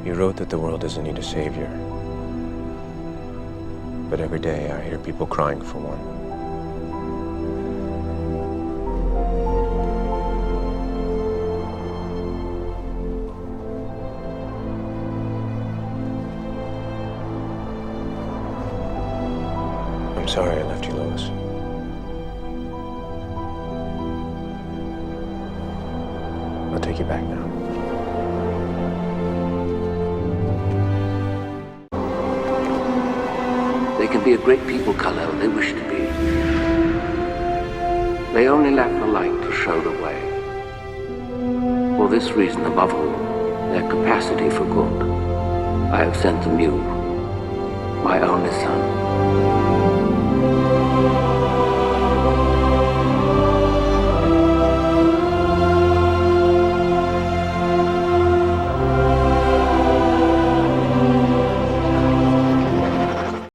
You wrote that the world doesn't need a savior. But every day I hear people crying for one. I'm sorry I left you, Lois. I'll take you back now. They can be a great people, Kal-El. They wish to be. They only lack the light to show the way. For this reason, above all, their capacity for good, I have sent them you, my only son.